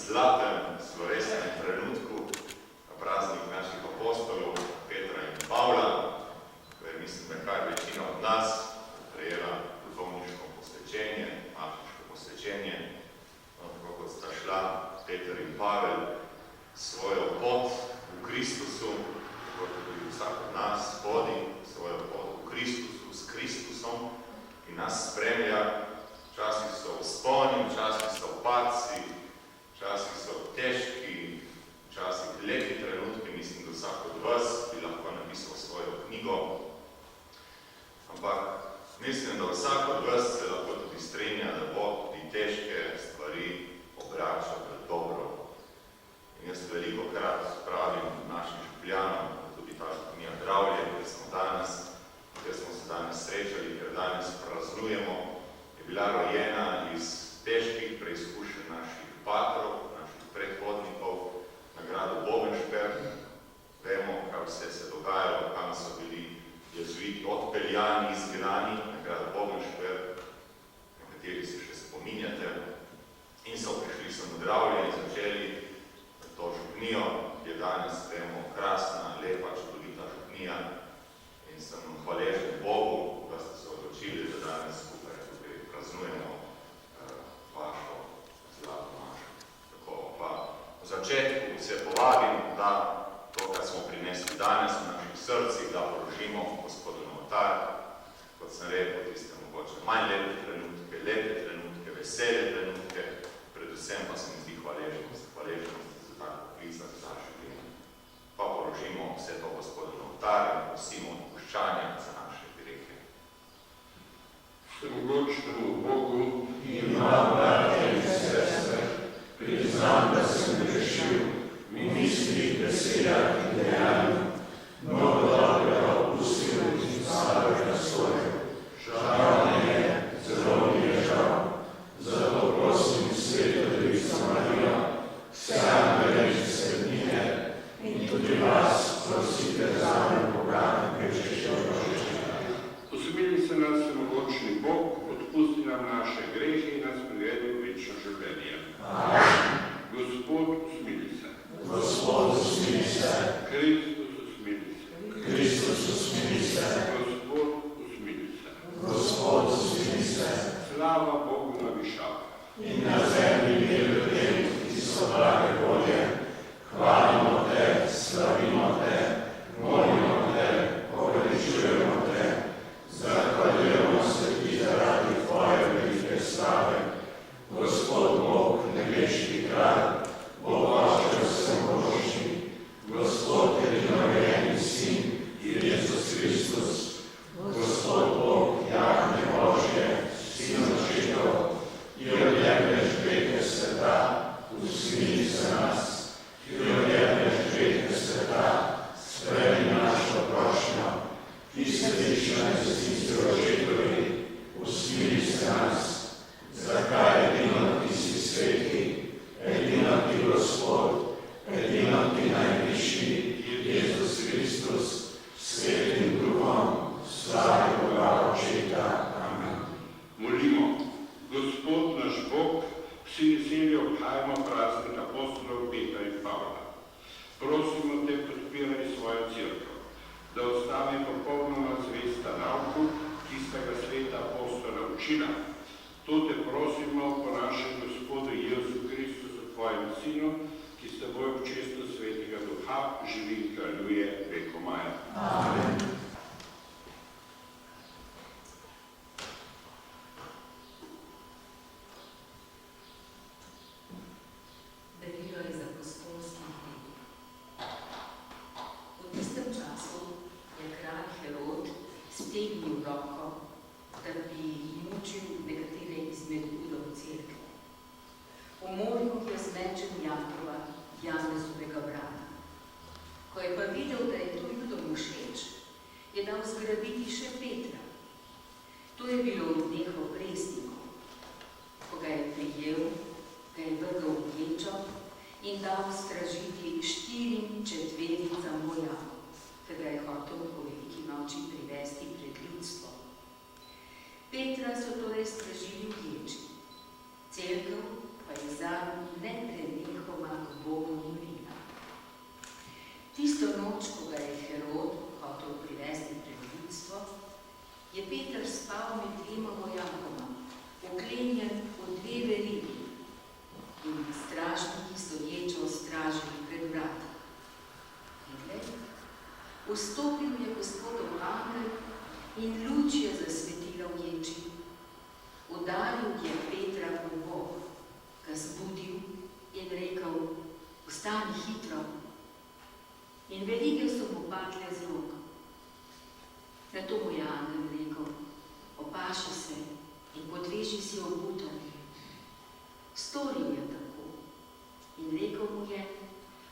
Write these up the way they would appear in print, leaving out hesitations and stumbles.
zlatem, slovesnem trenutku, praznik naših apostolov, Petra in Pavla, ko je, mislim, da kar večina od nas prejela duhovniško posvečenje, mašiško posvečenje, tako kot sta šla Peter in Pavel svojo pot v Kristusu, kot tudi vsak od nas hodi svojo pot v Kristusu, s Kristusom, ki nas spremlja. Včasih so vzponi, včasih so padci, včasih so težki, včasih lepi trenutki. Mislim, da vsak od vas bi lahko napisal svojo knjigo. Ampak mislim, da vsak od vas se lahko tudi strinja, da bo tudi težke stvari obračal v dobro. In jaz veliko krat pravim našim župljanom, da tudi ta župnija Dravlje, kjer smo se danes srečali, ker danes praznujemo, je bila rojena iz težkih preizkušenj naših patrov, naših predhodnikov na gradu Bovenšperk. Vemo, kaj vse se dogajalo, kam so bili jezuiti odpeljani, izgnani na gradu Bovenšperk, na kateri se še spominjate, in so prišli sem v Dravlje in začeli to župnijo, ki je danes, vemo, krasna, lepa, čudovita župnija, in sem hvaležen Bogu, da ste se odločili, da danes skupaj tudi praznujemo vašo zlato mašo. Tako pa v začetku se povabim, da to, kar smo prinesli danes v naših srcih, da položimo Gospodu na oltar. Kot sem rekel, tiste mogoče manj lepe trenutke, vesele trenutke, predvsem pa se mi zdi hvaležnost za tako poklic, za ta življenje. Pa položimo vse to Gospodu na oltar in prosimo odpuščanja za naše grehe. Vsemogočnemu Bogu in vam, bratje in sestre, priznam, da sem grešil v mislih, besedah in dejanju, mnogo dobrega opustil in slabega storil. Žal mi je, zelo mi je žal. Zato prosim Sveto Devico Marijo, vse angele in svetnike in tudi vas prosite zame Boga in grešečega. Usmili se nas vsemogočni Bog, odpusti nam naše grehe in nas privedi v večno življenje. Amen. Gospod, usmili se. Gospod, usmili se. Kristus, usmili se. Kristus, usmili se. Gospod, usmili se. Gospod, usmili se. Slava Bogu na višavah. In na zemlji mir ljudem, ki so blage volje, hvalimo te, slavimo te, molimo te, poveličujemo te, zahvaljujemo se ti zaradi tvoje velike slave. Gospod Bog, nebeški kralj, Bog Oče vsemogočni, Gospod edinorođeni Sin, Jezus Kristus, Gospod Bog, Jahve Božje, Sin očetov, ki odjemlješ grehe sveta, usmili se nas, ki odjemlješ grehe sveta, spremi našo prošnjo, ki sediš na desnici očetovi, usmili se nas. Zakaj edino ti si sveti, edino ti Gospod, edino ti najvišji, Jezus Kristus, svetim Duhom, slavi Boga Očeta. Amen. Molimo, Gospod naš Bog, vsi veseli obhajamo praznik apostolov Petra in Pavla. Prosimo te, podpiraj svojo cerkev, da ostane popolnoma zvesta nauku, ki sta ga sveta apostola učila. To te prosimo po našem Gospodu Jezu Kristusu, tvojem Sinu, ki s teboj v čestu svetega Duha živi in kraljuje vekomaj. Amen. Berilo je z apostolskim deli. V tistem času je kralj Herod stegnil roko, da bi mučil nekatere izmed udov cerkve. Umoril je zmečen Jakova, Janezovega brata. Ko je pa videl, da je to Judom všeč, je dal zgrabiti še Petra. To je bilo v dneh opresnikov. Ko ga je prijel, ga je vrgel v ječo in dal stražiti 4 četvericam vojakov, ker ga je hotel po veliki noči privesti pred ljudstvo. Petra so torej stražili v ječi. Cerkev pa je zanj neprenehno Vstopil je Gospodov angel in luč je zasvetila v ječi. Udaril je Petra v bok, ga zbudil in rekel: "Vstani hitro." In verige so mu padle z rok. Nato mu je angel rekel: "Opaši se in podveži si obutev." Storil je tako in rekel mu je: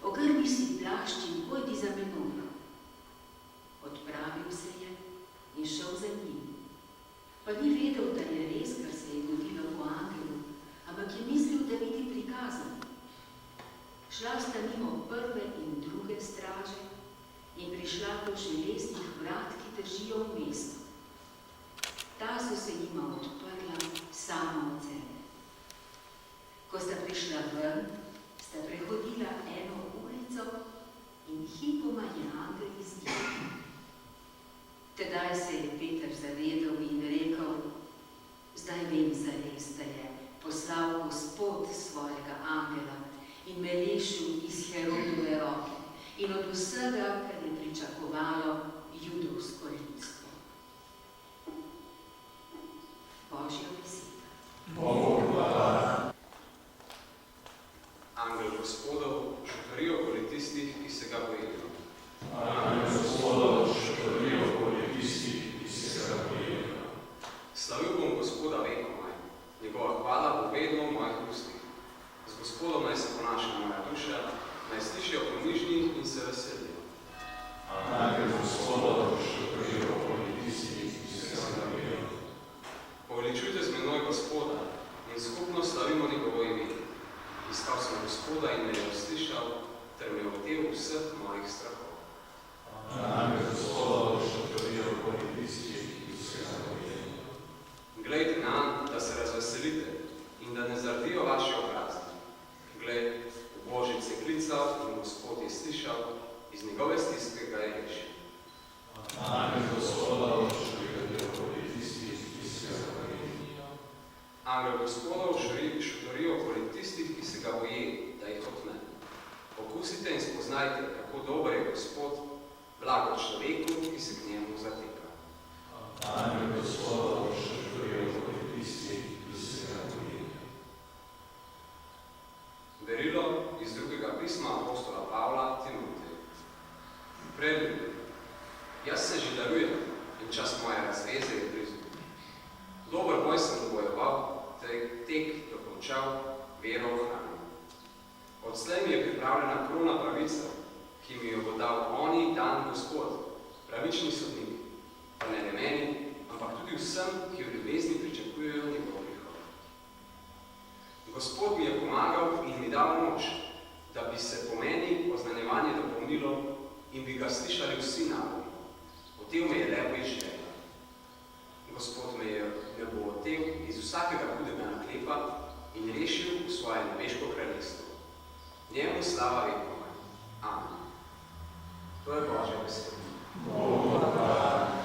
"Ogrni si plašč in pojdi za menoj." Odpravil se je in šel za njim. Pa ni vedel, da je res, kar se je godilo po angelu, ampak je mislil, da vidi prikazan. Šla sta mimo prve in druge straže in prišla do železnih vrat, ki držijo v mestu. Ta so se jima odprla sama od sebe. Ko sta prišla ven, sta prehodila eno ulico in hipoma je angel izginil. Tedaj se je Peter zavedel in rekel: "Zdaj vem zares, da je poslal Gospod svojega angela in me rešil iz Herodove roke in od vsega, kar je pričakovalo judovsko ljudstvo." Božja beseda. Bogu hvala. Angel Gospodov šotori okoli tistih, ki se ga bojijo. Angel Gospodov šotori okoli tistih, ki se ga bojijo. Slavil bom Gospoda vekomaj, njegova hvala bo vedno v mojih ustih. Z Gospodom naj se ponaša moja duša, naj slišijo ponižni in se veselijo. Angel Gospodov šotori okoli tistih, ki se ga bojijo. Poveličujte z menoj Gospoda in skupno slavimo njegovo ime. Iskal sem Gospoda in me je uslišal, ter me hotel vseh mojih strahov. Angel Gospodov šotori okoli tistih, ki se ga bojijo. Glejte nam, da se razveselite in da ne zardijo vaši obrazi. Glej, v Božic je klical in Gospod je slišal, iz njegove stiske ga je rešil. Angel Gospodov šotori okoli tistih, ki se ga bojijo. Angel Gospodov šotori okoli tistih, ki se ga boji, da jih otne. Pokusite in spoznajte, kako dober je Gospod, blago človeku, ki se k njemu zateka. Angel Gospodov šotori okoli tistih, ki se ga bojijo. Berilo iz drugega pisma apostola Pavla Timoteju. Preljubljeni, jaz se že darujem in čas moje razveze je blizu. Dober boj sem bojeval, tek dokončal, vero ohranil. Odslej mi je pripravljena krona pravica, ki mi jo bo dal oni dan Gospod, pravični sodnik, pa ne le meni, ampak tudi vsem, ki v ljubezni pričakujejo njegov prihod. Gospod mi je pomagal in mi dal moč, da bi se po meni oznanjevanje dopolnilo in bi ga slišali vsi narodi. Hotel me je lepo izživeti. Gospod me bo hotel iz vsakega hudega naklepa in rešil v svoje nebeško kraljestvo. Njemu slava vekomaj. Amen. To je Božja beseda. Bogu hvala.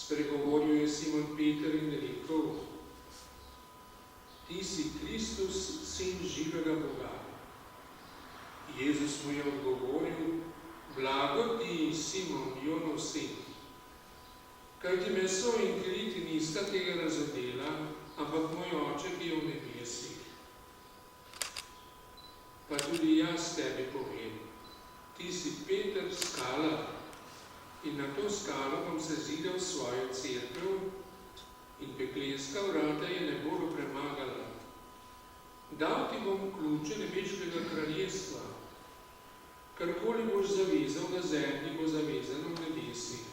Spregovoril je Simon Peter in rekel: Ti si Kristus, sin živega Boga. Jezus mu je odgovoril: Blago ti, Simon, Jonov sin, kajti meso in kri ti nista tega razodela, ampak moj Oče, ki je v nebesih. Pa tudi jaz tebi povem, ti si Peter, skala, in na to skalo bom sezidal svojo cerkev, in peklenska vrata je ne bodo premagala. Dal ti bom ključe nebeškega kraljestva. Karkoli boš zavezal na zemlji, bo zavezano v nebesih.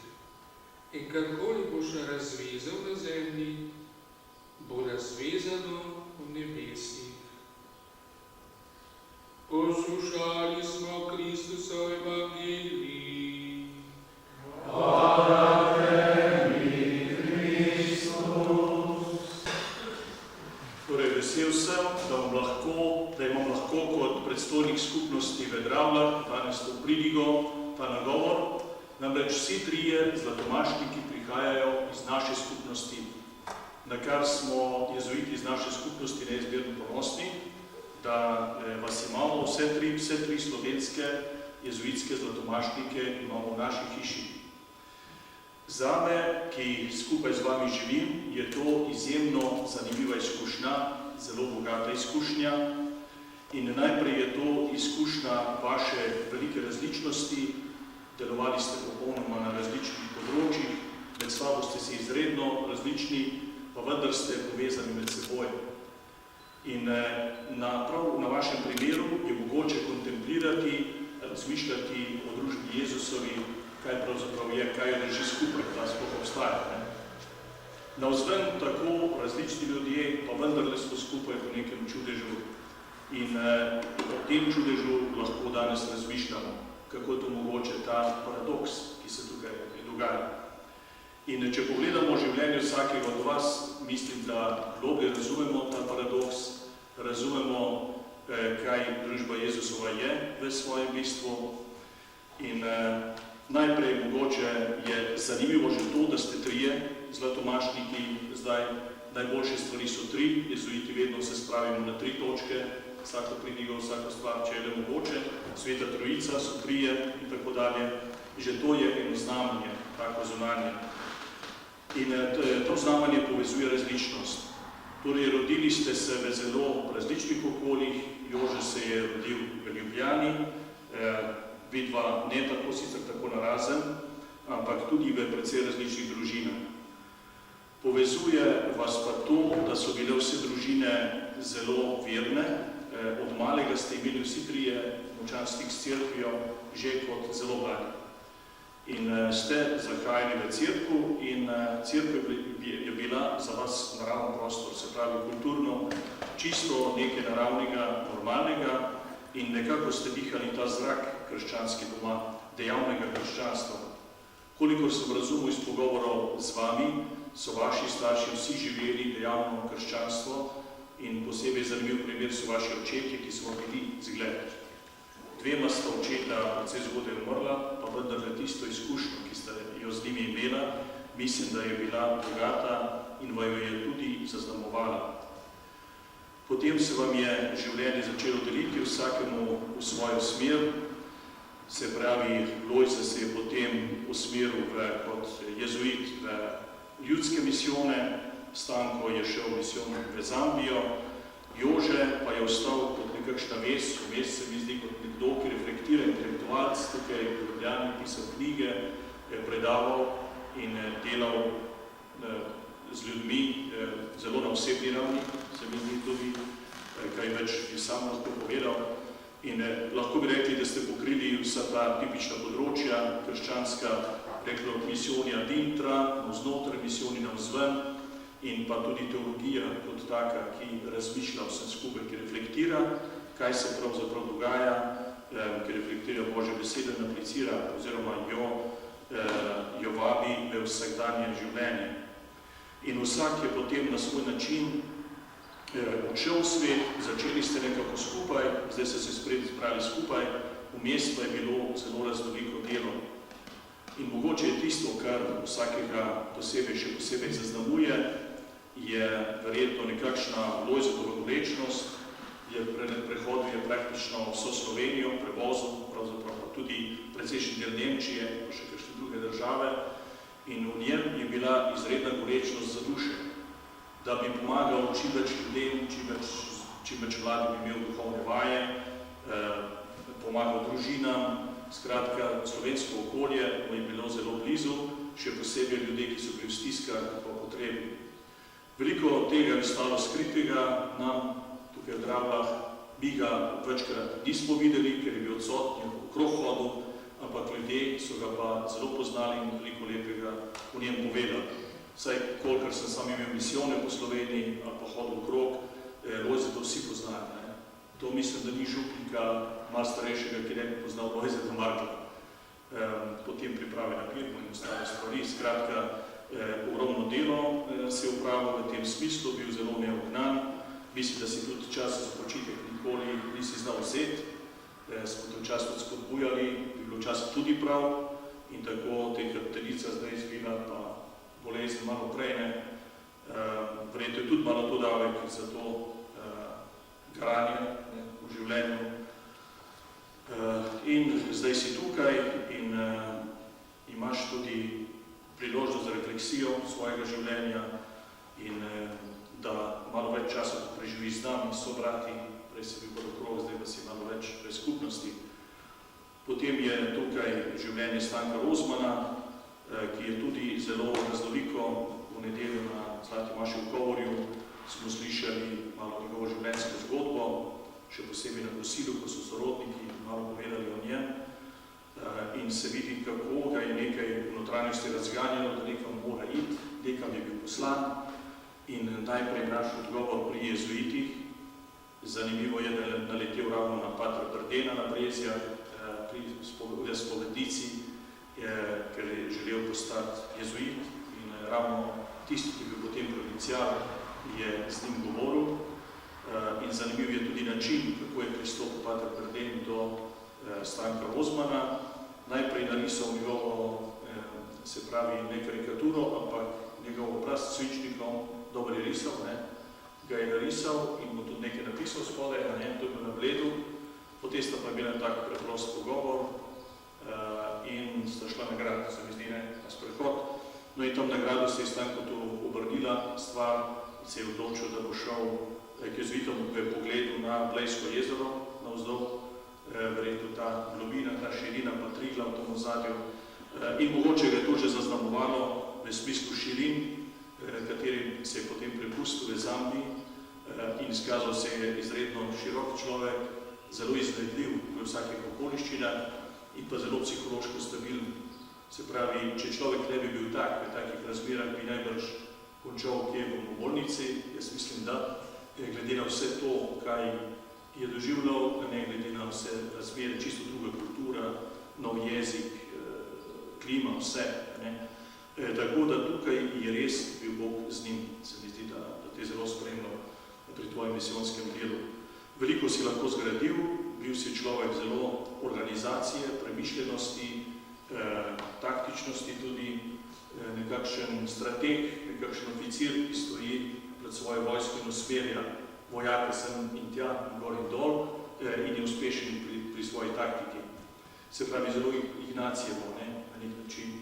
In karkoli boš razvezal na zemlji, bo razvezano v nebesih. Poslušali smo Kristusov evangelij. Hvala tebi, Kristus. Torej, vesel sem, da imam lahko kot predstojnik skupnosti Vedravlja danes to pridigo, ta nagovor. Namreč vsi trije zlatomašniki prihajajo iz naše skupnosti, na kar smo jezuiti iz naše skupnosti neizmerno ponosni, da vas imamo vse tri slovenske jezuitske zlatomašnike imamo v naši hiši. Zame, ki skupaj z vami živim, je to izjemno zanimiva izkušnja, zelo bogata izkušnja. In najprej je to izkušnja vaše velike različnosti, delovali ste popolnoma na različnih področjih, med sabo ste si izredno različni, pa vendar ste povezani med seboj. In prav na vašem primeru je mogoče kontemplirati, razmišljati o družbi Jezusovi, kaj pravzaprav je, kaj jo drži skupaj, da sploh obstaja. Navzven tako različni ljudje, pa vendarle smo skupaj v nekem čudežu. In o tem čudežu lahko danes razmišljamo, kako je to mogoče, ta paradoks, ki se tukaj dogaja. In če pogledamo življenje vsakega od vas, mislim, da globlje razumemo ta paradoks, razumemo, kaj družba Jezusova je v svojem bistvu. In najprej mogoče je zanimivo že to, da ste trije zlatomašniki, zdaj najboljše stvari so tri, jezuiti vedno se spravimo na tri točke, vsako pridigo, vsako stvar, če je le mogoče, Sveta Trojica so trije in tako dalje. Že to je eno znamenje, tako zunanje. In to znamenje povezuje različnost. Torej, rodili ste se v zelo različnih okoljih, Jože se je rodil v Ljubljani, vidva ne tako, sicer tako narazen, ampak tudi v precej različnih družinah. Povezuje vas pa to, da so bile vse družine zelo verne, od malega ste imeli vsi trije močan stik s cerkvijo, že kot zelo mladi. In ste zahajali v cerkev in cerkev je bila za vas naravni prostor, se pravi kulturno, čisto nekaj naravnega, normalnega in nekako ste dihali ta zrak krščanski doma, dejavnega krščanstva. Kolikor sem razumel iz pogovorov z vami, so vaši starši vsi živeli dejavno krščanstvo in posebej zanimiv primer so vaši očetje, ki so bili zgled. Dvema sta očeta precej zgodaj umrla, pa vendar le tisto izkušnjo, ki ste jo z njimi imela, mislim, da je bila bogata in vam jo je tudi zaznamovala. Potem se vam je življenje začelo deliti vsakemu v svojo smer, se pravi, Lojze se je potem usmeril kot jezuit v ljudske misijone, Stanko je šel v misijon v Zambijo, Jože pa je ostal kot nekakšna vez, vmes se mi zdi kot nekdo, ki reflektira, intelektualc, tukaj v Ljubljani pisal knjige, predaval in delal z ljudmi zelo na osebni ravni, se mi zdi tudi, kaj več bi sam lahko povedal. In lahko bi rekli, da ste pokrili vsa ta tipična področja, krščanska, reklo, misijonija dintra, navznotraj, misijoni navzven, in pa tudi teologija kot taka, ki razmišlja vsem skupaj, ki reflektira, kaj se pravzaprav dogaja, ki reflektira Božje besede, aplicira oziroma jo vabi v vsakdanje življenje. In vsak je potem na svoj način odšel v svet, začeli ste nekako skupaj, zdaj ste se spet zbrali skupaj, vmes pa je bilo zelo raznoliko delo. In mogoče je tisto, kar vsakega še posebej zaznamuje, je verjetno nekakšna Lojzetova gorečnost, prehodil je praktično vso Slovenijo, prevozil, pravzaprav pa tudi precejšnji del Nemčije, pa še kakšne druge države, in v njem je bila izredna gorečnost za duše, da bi pomagal čim več ljudem, čim več mladim imel duhovne vaje, pomagal družinam. Skratka, slovensko okolje mu je bilo zelo blizu, še posebej ljudje, ki so bili v stiskah po potrebi. Veliko tega je stalo skritega nam tukaj v Dravljah, mi ga večkrat nismo videli, ker je bil odsotni okrog hodil, ampak ljudje so ga pa zelo poznali in veliko lepega o njem povedali. Saj, kolikor sem sam imel misijone po Sloveniji ali pa hodil okrog, Lojzeta vsi poznali. To mislim, da ni župnika malo starejšega, ki ne bi poznal Lojzeta Markla. Potem priprave na pirmo in ostale stvari. Skratka, ogromno delo se je upravil v tem smislu, bil zelo neognan. Mislim, da si tudi čas za počitek nikoli nisi znal vzeti. Smo to čas tudi spodbujali, bi bilo čas tudi prav. In tako te hrbtenica zdaj izvila, pa bolezen malo prej ne. Verjetno je tudi malo to davek za to garanje v življenju. In zdaj si tukaj in imaš tudi priložnost za refleksijo svojega življenja in da malo več časa preživiš z nami, sobrati, prej si bil pod okrog, zdaj pa si malo več v skupnosti. Potem je tukaj življenje Stanka Rozmana, ki je tudi zelo raznoliko. V nedeljo na Zlati maši v Kovorju smo slišali malo njegovo življenjsko zgodbo, še posebej na kosilu, ko so sorodniki malo povedali o njem. In se vidi, kako ga je nekaj v notranjosti razganjalo, da nekam mora iti, nekam je bil poslan. In najprej naš odgovor pri jezuitih. Zanimivo je, da je naletel ravno na patra Brdena na Brezjah, pri spovednici, ker je želel postati jezuit. In ravno tisti, ki je bil potem provincial, je z njim govoril. In zanimiv je tudi način, kako je pristopil pater Brden do Stanka Rozmana. Najprej narisal njegovo, se pravi, ne karikaturo, ampak njegov obraz s svinčnikom, dobro je risal, ga je narisal in mu tudi nekaj napisal spodaj, to je bil na Bledu. Potem sta pa bila tak preprost pogovor in sta šla na grad, se mi zdi, na sprehod. No in tam na gradu se je Stanko tu obrnila stvar in se je odločil, da bo šel k jezuitom v pogledu na Blejsko jezero, navzdol, verjetno ta globina, ta širina pa Triglav v tom ozadju. In mogoče ga je to že zaznamovalo v smislu širin, katerim se je potem prepustil v Zambiji in izkazal se je izredno širok človek, zelo iznajdljiv v vsakih okoliščinah in pa zelo psihološko stabilen. Se pravi, če človek ne bi bil tak, v takih razmerah bi najbrž končal kje v bolnici, jaz mislim, da glede na vse to, kaj je doživljal, ne glede na vse razmere, čisto druga kultura, nov jezik, klima, vse. Tako da tukaj je res bil Bog z njim, se mi zdi, da te zelo spremljal pri tvojem misijonskem delu. Veliko si lahko zgradil, bil si človek zelo organizacije, premišljenosti, taktičnosti tudi, nekakšen strateg, nekakšen oficir, ki stoji pred svojo vojsko in usmerja vojake sem in tja, gor in dol in je uspešen pri svoji taktiki. Se pravi, zelo Ignacijevo, na nek način.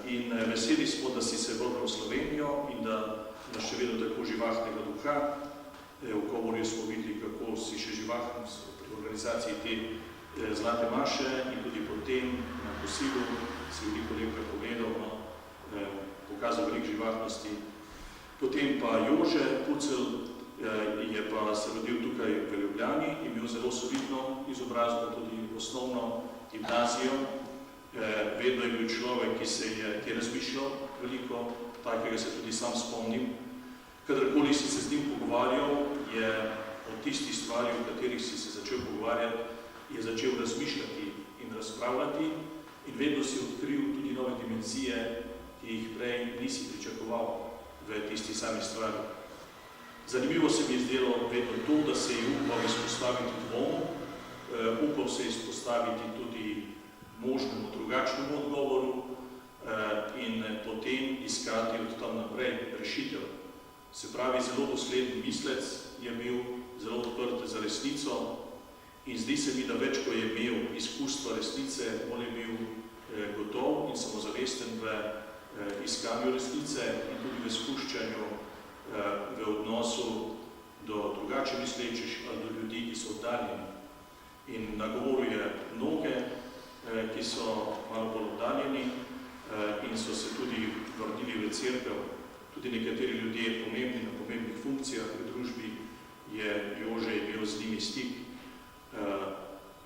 In veseli smo, da si se vrnil v Slovenijo in da imaš še vedno tako živahnega duha. V Kovorju smo videli, kako si še živahen pri organizaciji te Zlate maše in tudi potem na kosilu si veliko lepega pogledal, pokazal veliko živahnosti. Potem pa Jože Pucelj je pa se rodil tukaj v Ljubljani, imel zelo solidno izobrazbo, tudi osnovno gimnazijo. Vedno je bil človek, ki se je razmišljal veliko, takega se tudi sam spomnim. Kadarkoli si se z njim pogovarjal, je od tistih stvari, o katerih si se začel pogovarjati, je začel razmišljati in razpravljati in vedno si odkril tudi nove dimenzije, ki jih prej nisi pričakoval v tisti sami stvari. Zanimivo se mi je zdelo vedno to, da se je upal izpostaviti dvom, upal se izpostaviti tudi možnemu drugačnemu odgovoru in potem iskati od tam naprej rešitev. Se pravi, zelo dosleden mislec je bil, zelo odprt za resnico in zdi se mi, da več, ko je imel izkustva resnice, bolj je bil gotov in samozavesten v iskanju resnice in tudi v spuščanju v odnosu do drugače mislečih ali do ljudi, ki so oddaljeni. In nagovoril je mnoge, ki so malo bolj oddaljeni in so se tudi vrnili v cerkev. Tudi nekateri ljudje pomembni na pomembnih funkcijah v družbi je Jože imel z njimi stik.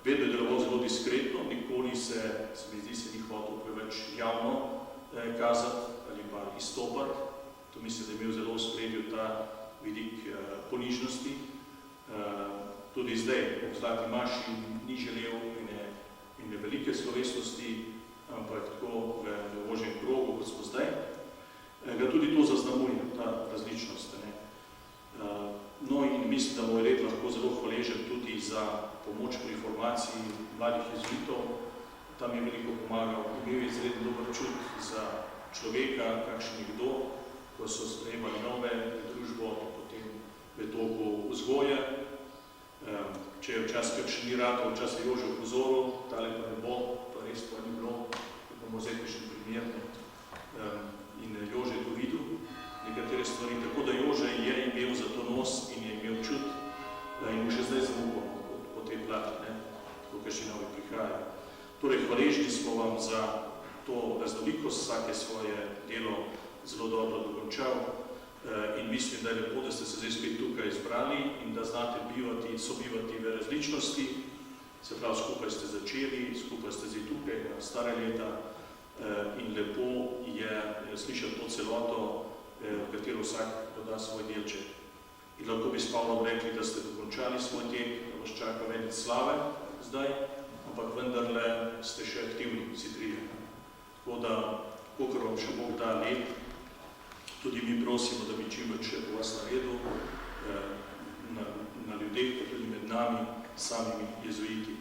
Vedno je deloval zelo diskretno, nikoli se mi zdi, se ni hotel preveč javno kazati ali pa izstopati. To mislim, da je imel zelo v spredju ta vidik ponižnosti. Tudi zdaj, ob Zlati maši, ni želel in velike slovesnosti, ampak tako v ožjem krogu, kot smo zdaj, ga tudi to zaznamuje, ta različnost. No in mislim, da mu je red lahko zelo hvaležen tudi za pomoč pri formaciji mladih jezuitov. Tam je veliko pomagal, imel je izredno dober čut za človeka, kakšen je kdo, ko so sprejemali nove družbo, potem v toku vzgoje. Če je včasih kakšen ni rad, včasih je Jože upozoril, tale pa ne bo, pa res pa ni bilo, da bomo vzeti kakšen primer. In Jože je to videl, nekatere stvari, tako da Jože je imel za to nos in je imel čut in mu še zdaj zaupamo po tej plati, tako kakšni novi prihajajo. Torej, hvaležni smo vam za to raznolikost, vsake svoje delo zelo dobro dokončal in mislim, da je lepo, da ste se zdaj spet tukaj izbrali in da znate sobivati v različnosti. Se pravi, skupaj ste začeli, skupaj ste zdaj tukaj na stare leta in lepo je slišati to celoto, v katero vsak doda svoj delček. In lahko bi s Pavlom rekli, da ste dokončali svoj tek, da vas čaka venec slave zdaj, ampak vendarle ste še aktivni, vsi trije. Tako da, kakor vam še Bog da let, tudi mi prosimo, da bi čim več še po vas naredil na ljudeh, pa tudi med nami, samimi jezuiti.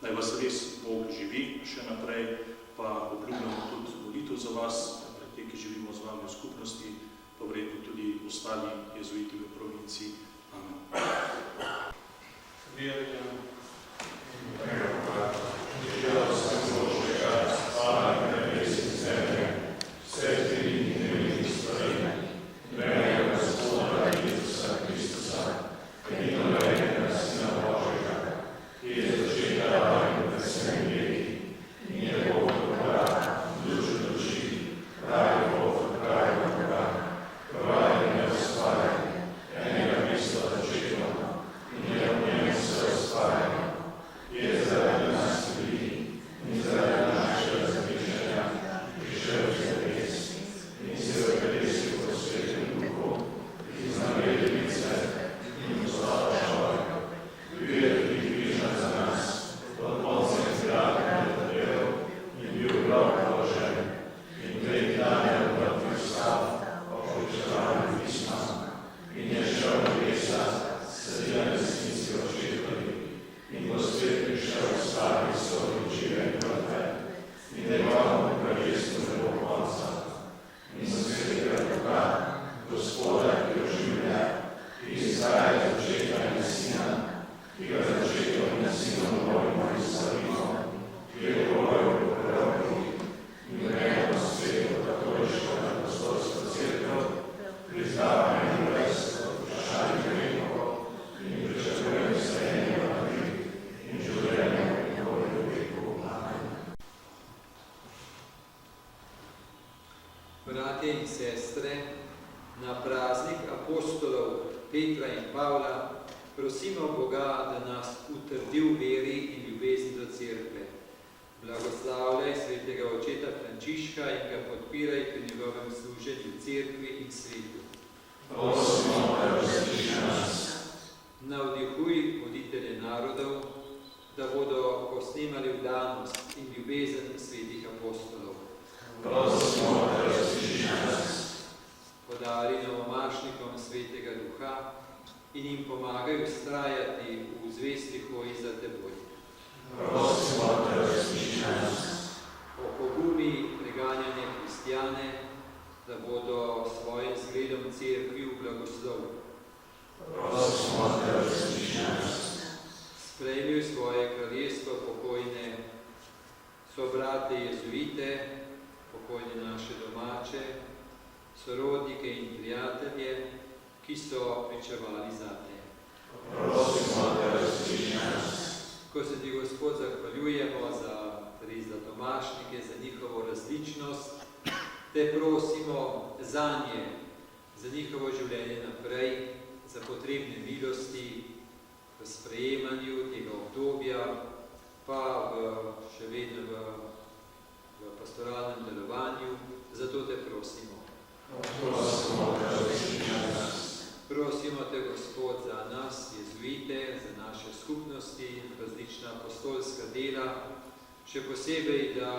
Naj vas res Bog živi še naprej, pa obljubljamo tudi molitev za vas, te, ki živimo z vami v skupnosti, pa verjetno tudi ostali jezuiti v provinciji. Amen. Bratje in sestre, na praznik apostolov Petra in Pavla prosimo Boga, da nas utrdi v veri in ljubezni do cerkve. Blagoslavljaj svetega očeta Frančiška in ga podpiraj pri njegovem služenju v cerkvi in svetu. Prosimo, da različi nas. Navdihuj voditelje narodov, da bodo posnemali vdanost in ljubezen svetih apostolov. Prosimo, da različi nas. Podari novomašnikom svetega duha in jim pomagaj vztrajati v zvesti hoji za teboj. Prosimo, da različi nas. brate jezuite, pokojne naše domače, sorodnike in prijatelje, ki so pričevali zate. Prosimo, da različi nas. Ko se ti, Gospod, zahvaljujemo za domašnike, za njihovo različnost, te prosimo za nje, za njihovo življenje naprej, za potrebne milosti v sprejemanju tega obdobja, pa še vedno v pastoralnem delovanju. Zato te prosimo. Prosimo, da različi nas. Prosimo te, Gospod, za nas, jezuite, za naše skupnosti, različna apostolska dela, še posebej, da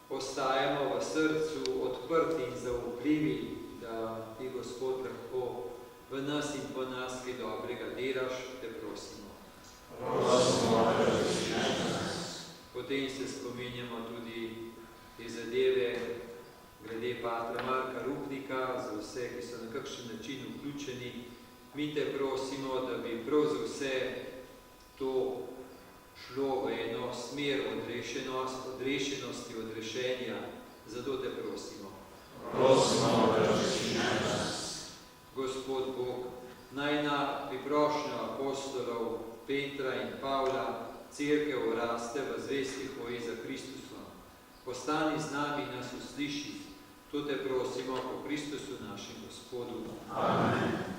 ostajamo v srcu odprti in zaupljivi, da ti, Gospod, lahko v nas in po nas kaj dobrega delaš, te prosimo. Prosimo, da različi nas. Potem se spominjamo tudi te zadeve glede patra Marka Rupnika, za vse, ki so na kakšen način vključeni. Mi te prosimo, da bi prav za vse to šlo v eno smer odrešenosti, odrešenja. Zato te prosimo. Prosimo, da različi nas. Gospod Bog, naj na priprošnjo apostolov Petra in Pavla cerkev raste v zvesti hoji za Kristusom. Postani z nami in nas usliši. To te prosimo po Kristusu našem Gospodu. Amen.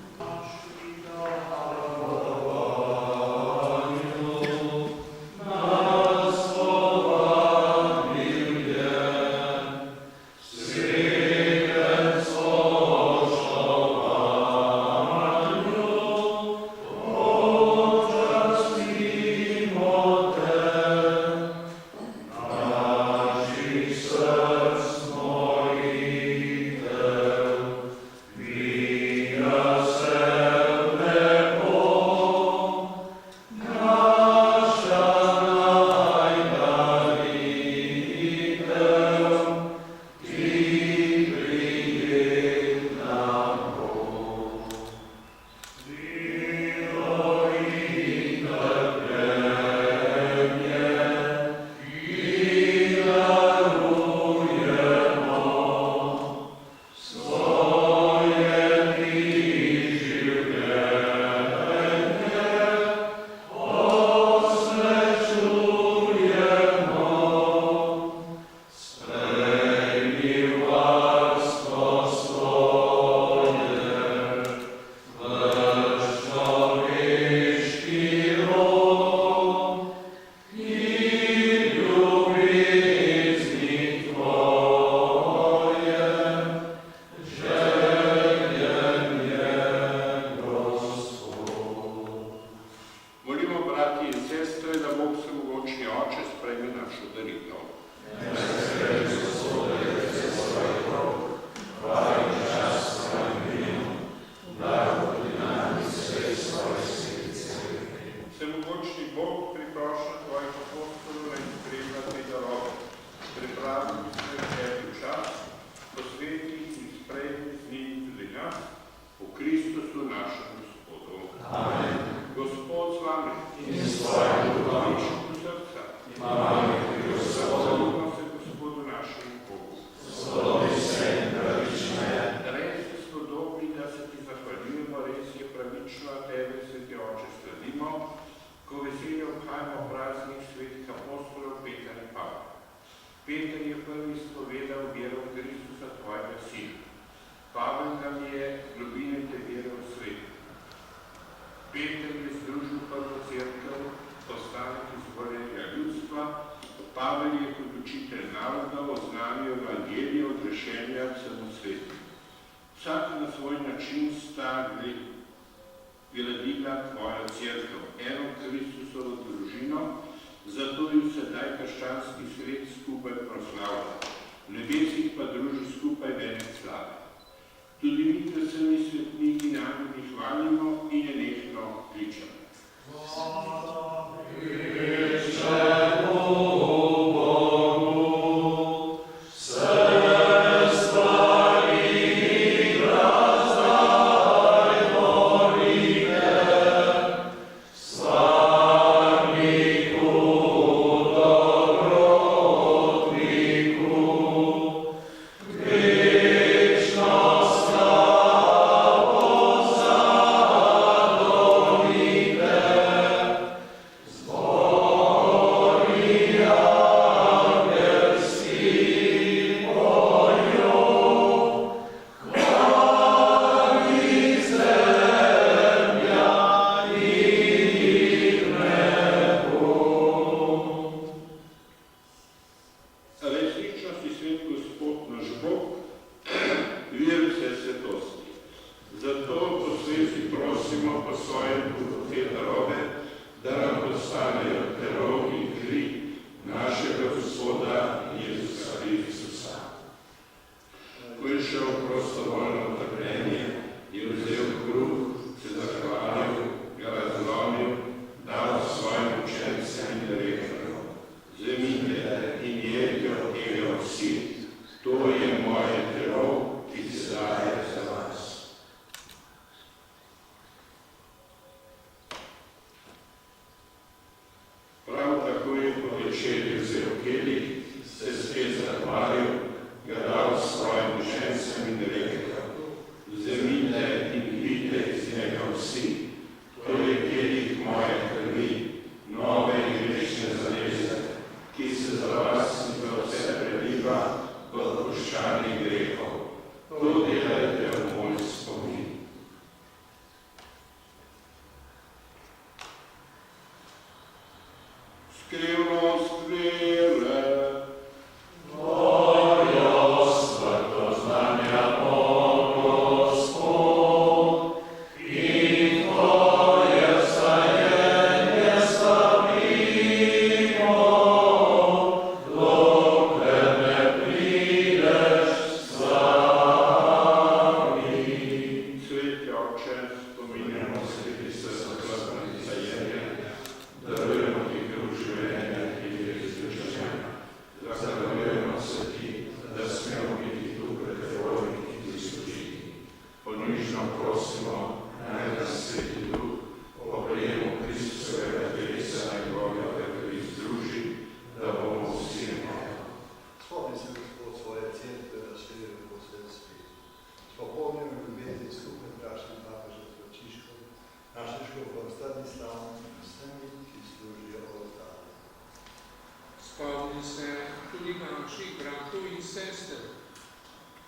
Spomni se tudi naših bratov in sester,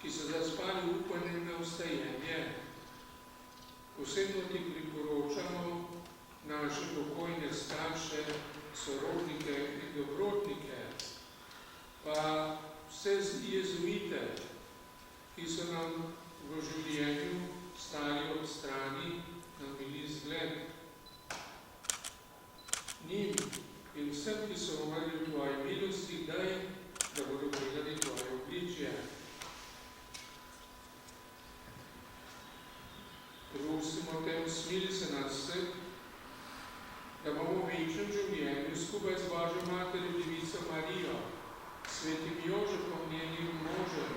ki so zaspali upanjem na vstajenje. Posebno ti priporočamo naše pokojne starše, sorodnike in dobrotnike, pa vse jezuite, ki so nam v življenju stali ob strani, nam bili zgled. Njim in vsem, ki so umrli v tvoji milosti, daj, da bodo gledali tvoje obličje. Prosimo te, usmili se nas vseh, da bomo v večnem življenju skupaj z Božjo Materjo Devico Marijo, svetim Jožefom, njenim možem,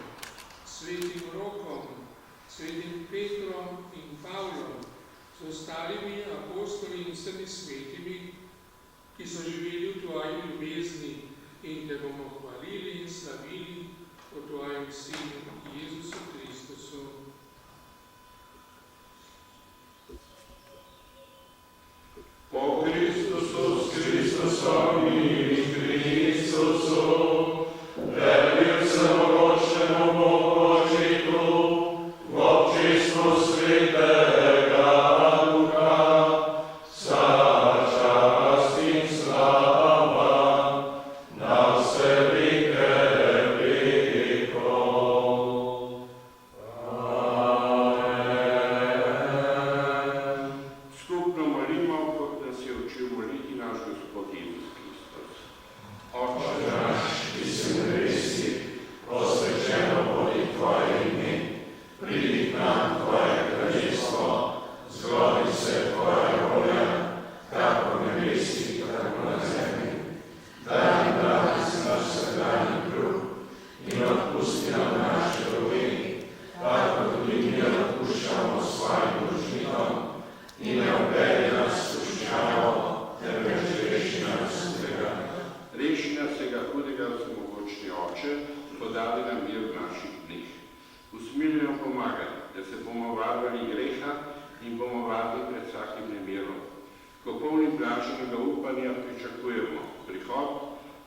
svetim Rokom, svetim Petrom in Pavlom, z ostalimi apostoli in vsemi svetimi, ki so živeli v tvoji ljubezni in te bomo hvalili in slavili o tvojem Sinu Jezusu Kristusu. Po Kristusu, s Kristusom in Kristusu, verbil sem ročnemu Bogu Očetu, v občestvu Svetega Duha, vsa čast in slava na vse veke vekov. Amen. Skupno molimo, kot nas je učil moliti naš Gospod Jezus Kristus. Oče naš, ki si v nebesih, posvečeno bodi tvoje ime, pridi k nam tvoje kraljestvo, zgodi se tvoja volja, kako v nebesih, tako na zemlji. Daj nam danes naš vsakdanji kruh in odpusti nam naše dolgi, tako tudi mi odpuščamo svojim dolžnikom, in ne obvedi nas v skušnjavo, temveč reši nas hudega. Reši nas vsega hudega, vsemogočni Oče, podali nam mir v naših dneh. Usmili nam pomagati, da se bomo varovali greha in bomo varni pred vsakim nemirom. Ko polni blaženega upanja pričakujemo prihod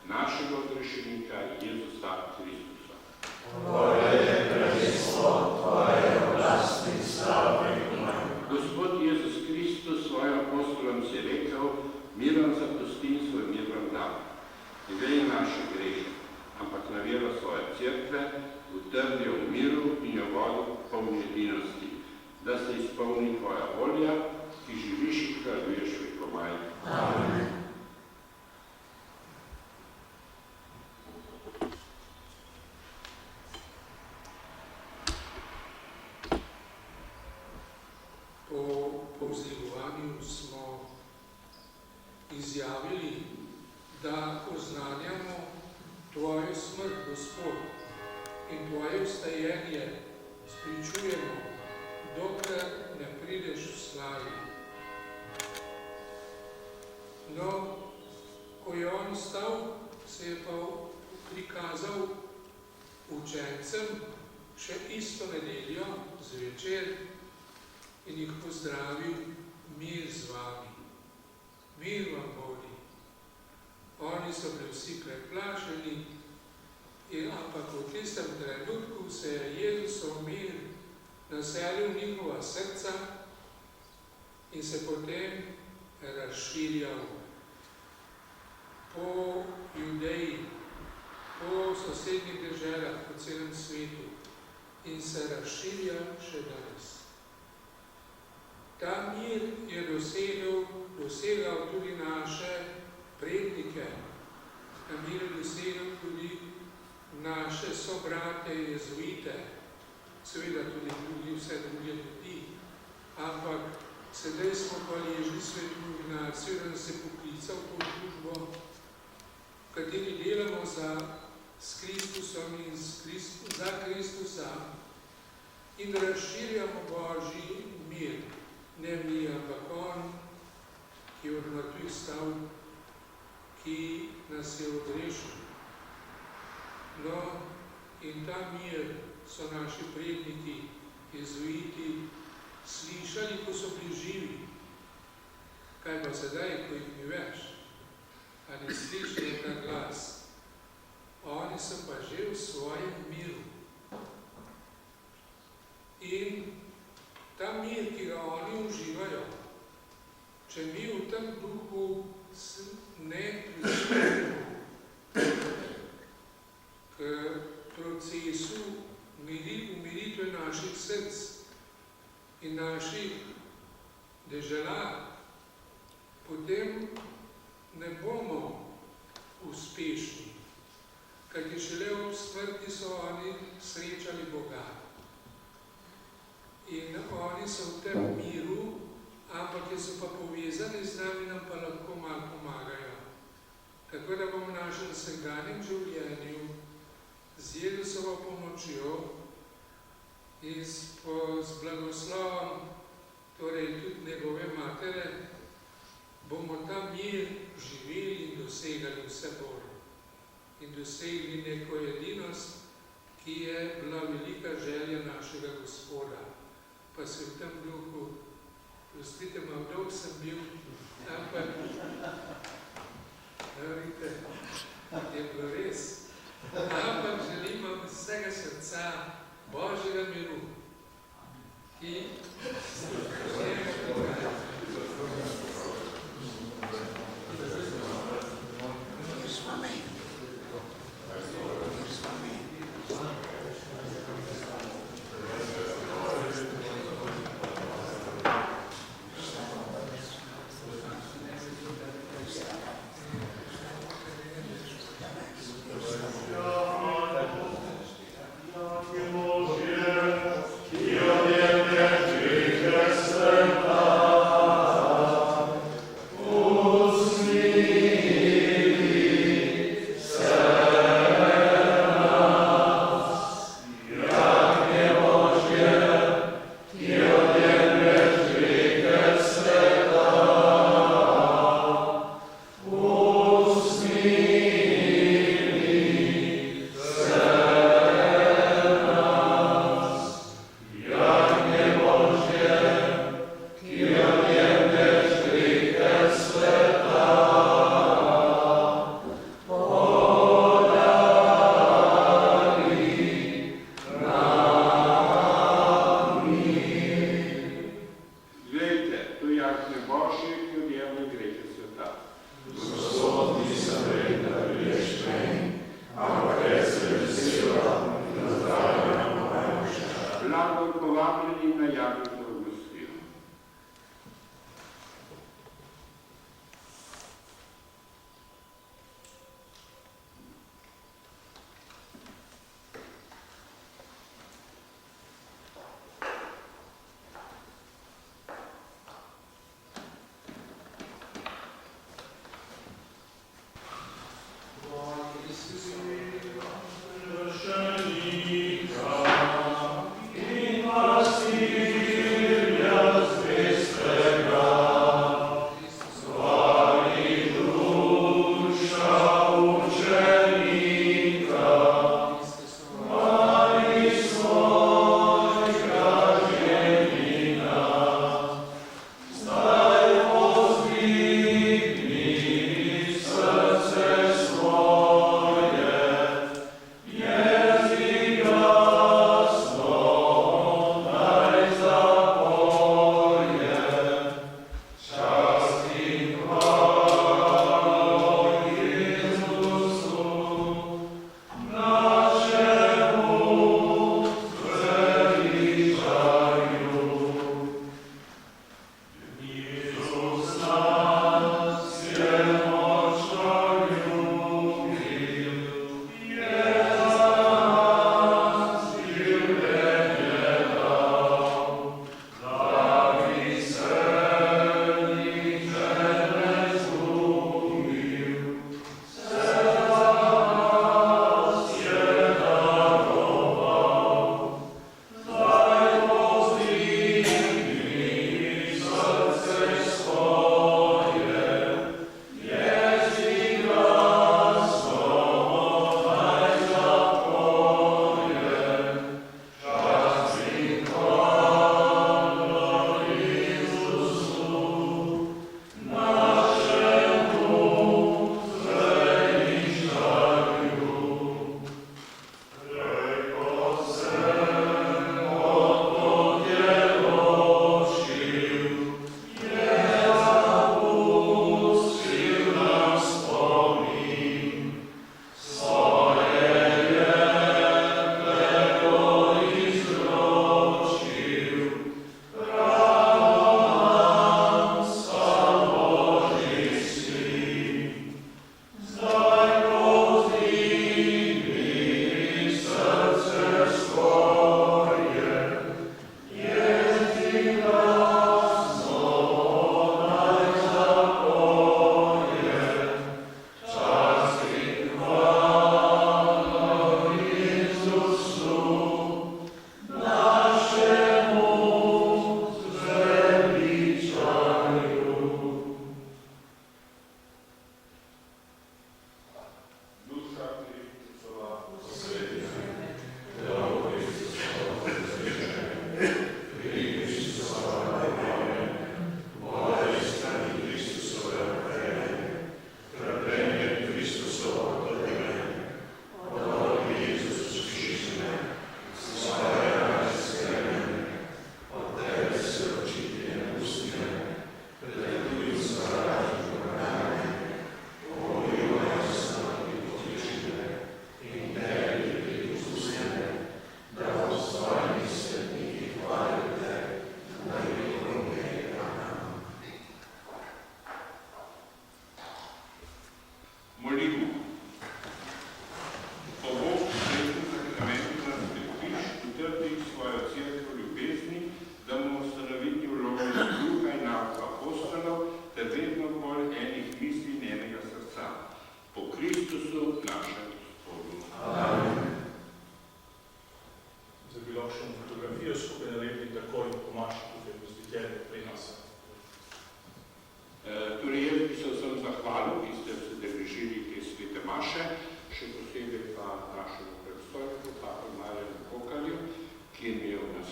našega odrešenika Jezusa Kristusa. Tvoje je kraljestvo, tvoje je oblast in slava in pomen. Gospod Jezus Kristus svojim apostolom si rekel, mir vam zapusti in svoj mir vam dam. Ne glede naše grehe, ampak na vero svoje cerkve, utrdijo v miru in jo vodi polni edinosti, da se izpolni tvoja volja, ki živiš in kraljuješ vekomaj. Amen. Po povzdigovanju smo izjavili, da oznanjamo tvojo smrt, Gospod, in tvoje vstajenje spričujemo, dokler ne prideš v slavi. No, ko je on stal, se je pa prikazal učencem še isto nedeljo zvečer in jih pozdravil, mir z vami, mir vam bodi. Oni so bili vsi preplašeni, ampak v tistem trenutku se je Jezusov mir naselil v njihova srca in se potem razširjal po Judeji, po sosednjih deželah, po celem svetu in se razširja še danes. Ta mir je dosegal tudi naše prednike, ta mir je dosegal tudi naše sobrate jezuite, seveda tudi vse druge ljudi, ampak sedaj smo hvaležni svetu Ignaciju, da nas je poklical to družbo, v kateri delamo s Kristusom in za Kristusa in razširjamo Božji mir. Ne mi, ampak on, ki je od mrtvih stal, ki nas je odrešil. No, in ta mir so naši predniki, jezuiti, slišali, ko so bili živi. Kaj pa sedaj, ko jih ni več? Ali slišijo ta glas? naših src in naših dežela, potem ne bomo uspešni, kajti šele ob smrti so oni srečali Boga. In oni so v tem miru, ampak ki so pa povezani z nami, nam pa lahko malo pomagajo. Tako da bomo v našem vsakdanjem življenju z Jezusovo pomočjo in z blagoslovom, torej tudi njegove matere, bomo ta mir živeli in dosegali vse bolj. In dosegli neko edinost, ki je bila velika želja našega Gospoda. Pa se v tem duhu, prostite, malo dolg sem bil, ampak, vidite, je bilo res. Ampak želim vam iz vsega srca Božjega miru, ki Io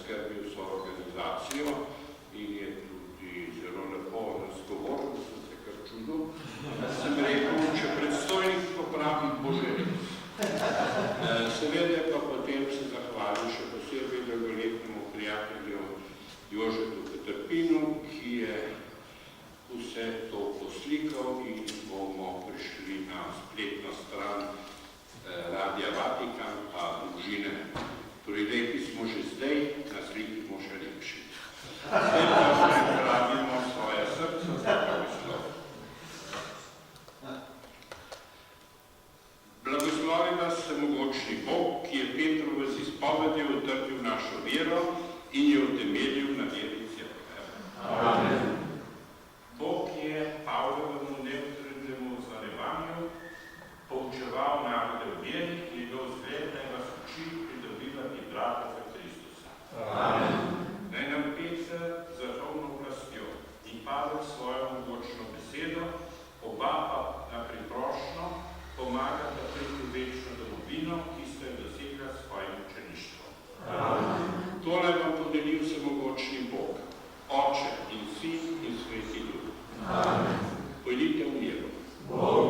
skrbel svojo organizacijo in je tudi zelo lepo razgovoril, sem se kar čudil. Sem rekel, če predstojnik popravi, bo že res. Seveda pa potem se zahvalil še posebej dolgoletnemu prijatelju Jožetu Petrpinu, ki je vse to poslikal in bomo prišli na spletno stran Radia Vatikan pa družine. Torej, lepi smo že zdaj, na sliki smo še lepši. Zdaj pa pripravimo svoje srce za blagoslov. Blagoslovi vas vsemogočni Bog, ki je Petrovo z izpovedi utrdil našo vero in jo utemeljil na veri Cerkve. Amen. Bog je Pavlovemu neutrudnemu zarevanju poučeval narode v veri in ga vzglednega uči pridobivati brata za Kristusa. Amen. Naj nam Peter z vrhovno oblastjo in Pavel svojo mogočno besedo, oba pa na priprošnjo pomagata priti večno domovino, ki sta jo dosegla s svojim učeništvom. Amen. Tole vam podelil vsemogočni Bog, Oče in Sin in Sveti Duh. Amen. Pojdite v miru. Bog